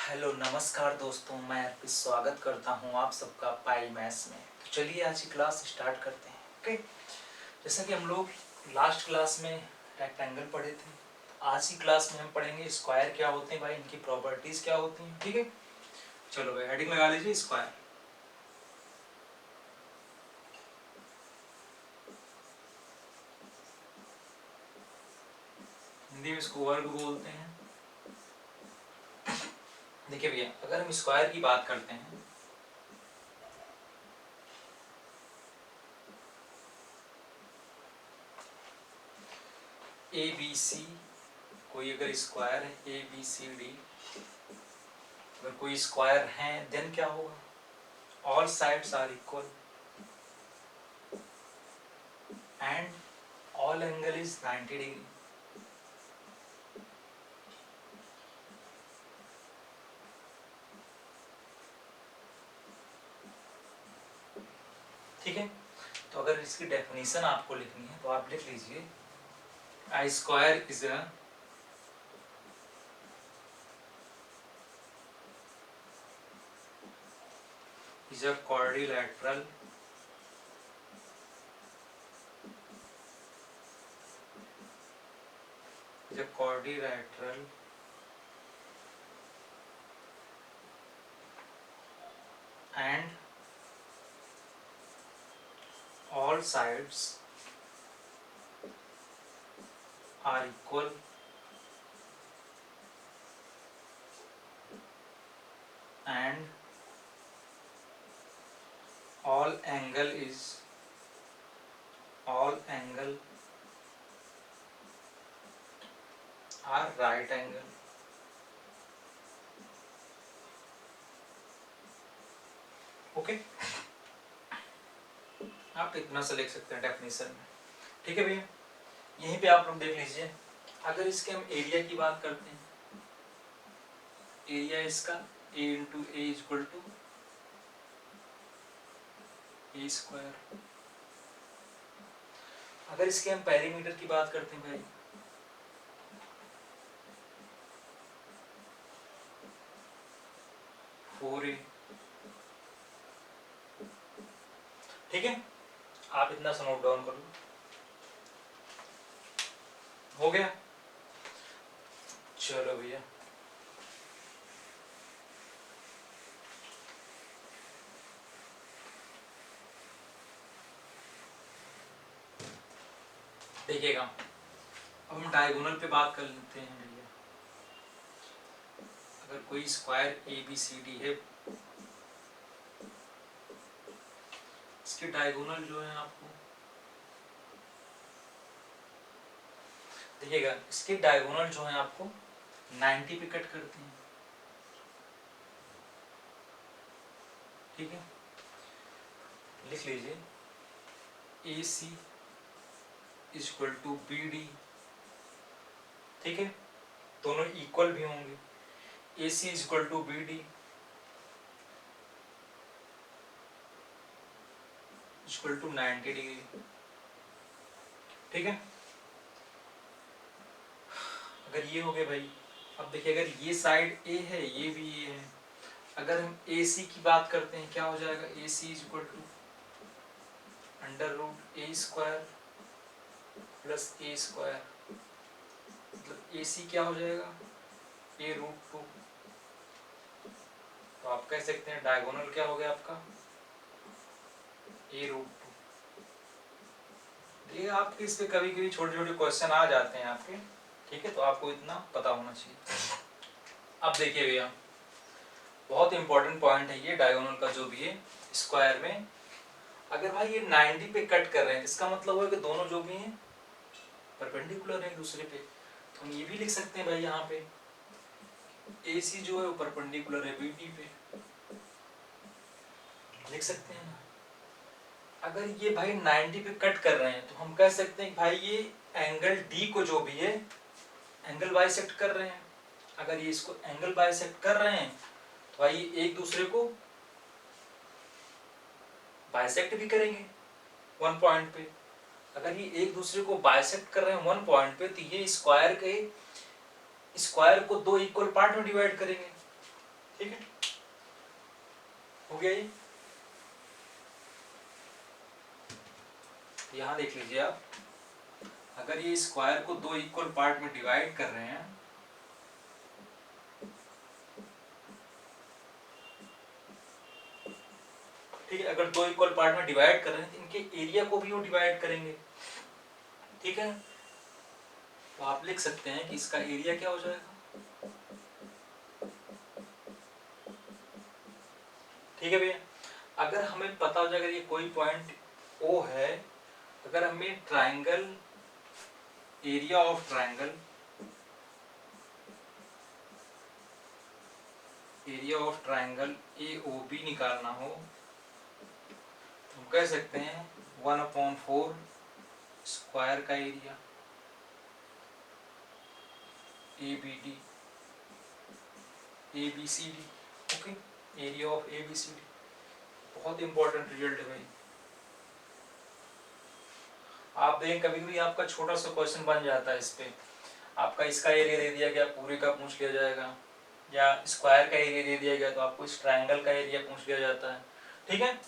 Hello नमस्कार दोस्तों, मैं अर्पित स्वागत करता हूं आप सबका पाई मैथ्स में। तो चलिए आज की क्लास स्टार्ट करते हैं। ओके, जैसा कि हम लोग लास्ट क्लास में रेक्टेंगल पढ़े थे, आज की क्लास में हम पढ़ेंगे स्क्वायर क्या होते हैं भाई, इनकी प्रॉपर्टीज क्या होती हैं। ठीक है, चलो भाई हेडिंग लगा लीजिए स्क्वायर। हिंदी में इसको वर्ग बोलते हैं। देखिए भैया, अगर हम स्क्वायर की बात करते हैं ए बी सी, कोई अगर स्क्वायर है ए बी सी डी, अगर कोई स्क्वायर है देन क्या होगा, all sides are equal and all angle is 90 degree. ठीक है, तो अगर इसकी डेफिनेशन आपको लिखनी है तो आप लिख लीजिए I square is a quadrilateral and all sides are equal and all angle are right angle। Okay, आप इतना सा लिख सकते हैं डेफिनेशन में। ठीक है भैया, यहीं पे आप लोग देख लीजिए। अगर इसके हम एरिया की बात करते हैं, एरिया इसका a into a equal to a square. अगर इसके हम पेरीमीटर की बात करते हैं भाई, फोर ए। ठीक है, आप इतना सा नोट डाउन कर लो। हो गया, चलो भैया देखिएगा, अब हम डायगोनल पे बात कर लेते हैं भैया। अगर कोई square A B C D है, इसके डायगोनल जो है आपको देखिएगा, इसके डायगोनल जो है आपको 90 पे कट करते हैं। ठीक है, लिख लीजिए A C equal to B D. ठीक है, दोनों इक्वल भी होंगे। A C equal to B D equal to 90 degree. ठीक है, अगर ये हो गए भाई, अब देखिए अगर ये साइड ए है ये भी ए है, अगर हम ए सी की बात करते हैं क्या हो जाएगा, A C equal to under root A square plus A square, मतलब ए सी क्या हो जाएगा, ए रूट टू। तो आप कह सकते हैं डायगोनल क्या हो गया आपका, ए रूट टू। ये आपके इस पे कभी कभी छोटे छोटे क्वेश्चन आ जाते हैं आपके। ठीक है, तो आपको इतना पता होना चाहिए। अब देखिए भैया, बहुत इंपॉर्टेंट पॉइंट है ये डायगोनल का जो भी है स्क्वायर में। अगर भाई ये 90 पे कट कर रहे हैं, इसका मतलब है कि दोनों जो भी हैं परपेंडिकुलर है एक दूसरे पे। तो हम ये भी लिख सकते हैं भाई, यहाँ पे ए सी जो है वो परपेंडिकुलर है बी डी पे, लिख सकते हैं ना। अगर ये भाई 90 पे कट कर रहे हैं तो हम कह सकते हैं भाई ये एंगल डी को जो भी है एंगल बाइसेक्ट कर रहे हैं। अगर ये इसको एंगल बाइसेक्ट कर रहे हैं तो भाई ये एक दूसरे को बाइसेक्ट भी करेंगे वन पॉइंट पे। अगर ये एक दूसरे को बाइसेक्ट कर रहे हैं वन पॉइंट पे, तो ये स्क्वायर को दो इक्वल पार्ट में डिवाइड करेंगे। ठीक है, हो गया ये। यहाँ देख लीजिए आप, अगर ये स्क्वायर को दो इक्वल पार्ट में डिवाइड कर रहे हैं, ठीक है, अगर दो इक्वल पार्ट में डिवाइड कर रहे हैं तो इनके एरिया को भी वो डिवाइड करेंगे, ठीक है। तो आप लिख सकते हैं कि इसका एरिया क्या हो जाएगा, ठीक है भैया। अगर हमें पता हो जाएगा ये कोई पॉइंट ओ है, अगर हमें triangle, area of triangle, area of triangle AOB निकालना हो, तो हम कह सकते हैं 1/4 स्क्वायर का area ABD ABCD, okay, area of ABCD। बहुत इंपॉर्टेंट रिजल्ट है भाई। आप देखें कभी कभी आपका छोटा सा क्वेश्चन बन जाता है इस पे, आपका इसका एरिया दे दिया गया, पूरे का पूछ लिया जाएगा, या स्क्वायर का एरिया दे दिया गया तो आपको इस ट्रायंगल का एरिया पूछ लिया जाता है, ठीक है।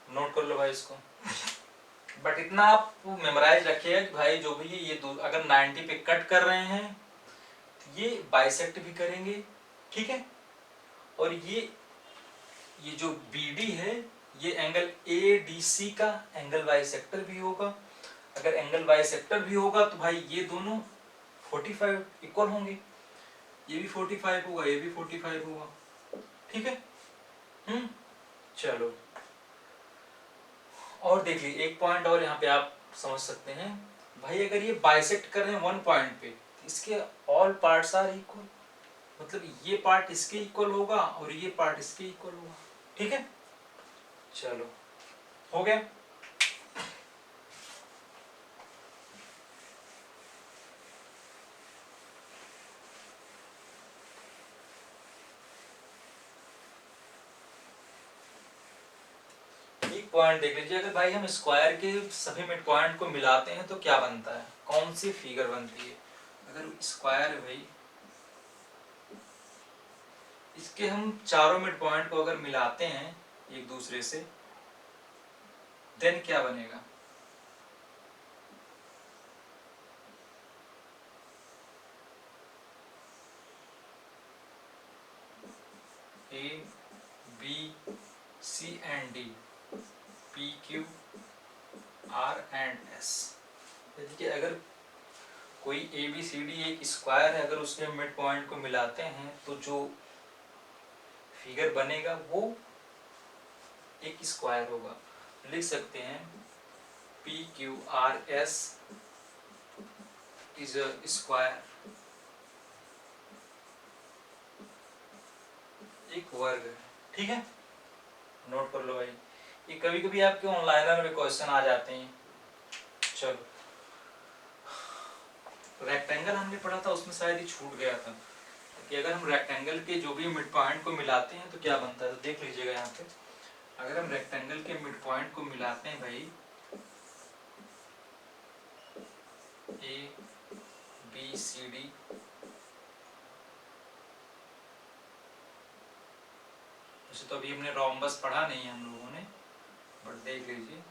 नोट कर लो भाई इसको। बट इतना आप मेमोराइज रखिएगा कि भाई जो भी ये दो अगर 90 पे कट कर रहे हैं तो ये बाइसेक्ट भी करेंगे, ठीक है। और ये जो BD है ये एंगल ADC का एंगल बाइसेक्टर भी होगा। अगर एंगल बाइसेक्टर भी होगा तो भाई ये दोनों 45 इक्वल होंगे, ये भी 45 होगा, ये भी 45 होगा, ठीक है। चलो, और देख लीजिए एक पॉइंट और यहाँ पे आप समझ सकते हैं भाई, अगर ये बाइसेक्ट कर रहे हैं वन पॉइंट पे, इसके ऑल पार्ट्स आर इक्वल, मतलब ये पार्ट इसके इक्वल होगा और ये पार्ट इसके इक्वल होगा, ठीक है। चलो, हो गया। एक पॉइंट देख लीजिए, अगर भाई हम स्क्वायर के सभी मिड पॉइंट को मिलाते हैं तो क्या बनता है, कौन सी फिगर बनती है। अगर स्क्वायर है भाई, इसके हम चारों मिड पॉइंट को अगर मिलाते हैं एक दूसरे से, देन क्या बनेगा, ABC and D, PQR and S। देखिए अगर कोई ABCD एक स्क्वायर है, अगर उसके मिड पॉइंट को मिलाते हैं तो जो फिगर बनेगा वो एक स्क्वायर होगा। लिख सकते हैं PQRS इज अ स्क्वायर, एक वर्ग है, ठीक है। नोट कर लो भाई, ये कभी कभी आपके ऑनलाइनर में क्वेश्चन आ जाते हैं। चलो, रेक्टेंगल हमने पढ़ा था उसमें शायद ही छूट गया था कि अगर हम रेक्टेंगल के जो भी मिड पॉइंट को मिलाते हैं तो क्या बनता है, तो देख लीजिएगा यहाँ पे, अगर हम रेक्टेंगल के मिड पॉइंट को मिलाते हैं भाई ABCD, वैसे तो अभी हमने रोम्बस पढ़ा नहीं है हम लोगों ने, बट देख लीजिए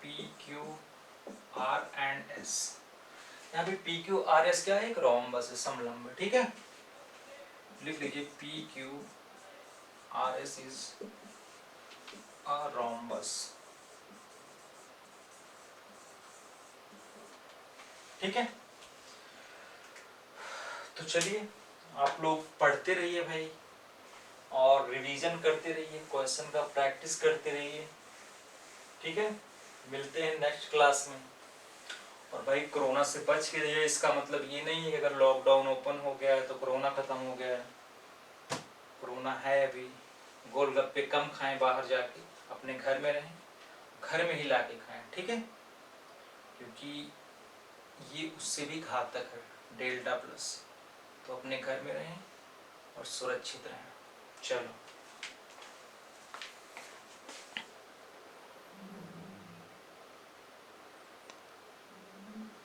PQR and S, यहाँ पे PQRS क्या है, एक रोम्बस है, समलंब, ठीक है। लिख लीजिए PQRS इज अ रोम्बस, ठीक है। तो चलिए आप लोग पढ़ते रहिए भाई, और रिवीजन करते रहिए, क्वेश्चन का प्रैक्टिस करते रहिए, ठीक है। मिलते हैं नेक्स्ट क्लास में। और भाई कोरोना से बच के रहिए, इसका मतलब ये नहीं है कि अगर लॉकडाउन ओपन हो गया है तो कोरोना खत्म हो गया है। कोरोना है अभी, गोलगप्पे कम खाएं बाहर जाके, अपने घर में रहें, घर में ही ला के खाएं, ठीक है, क्योंकि ये उससे भी घातक है डेल्टा प्लस। तो अपने घर में रहें और सुरक्षित रहें। चलो।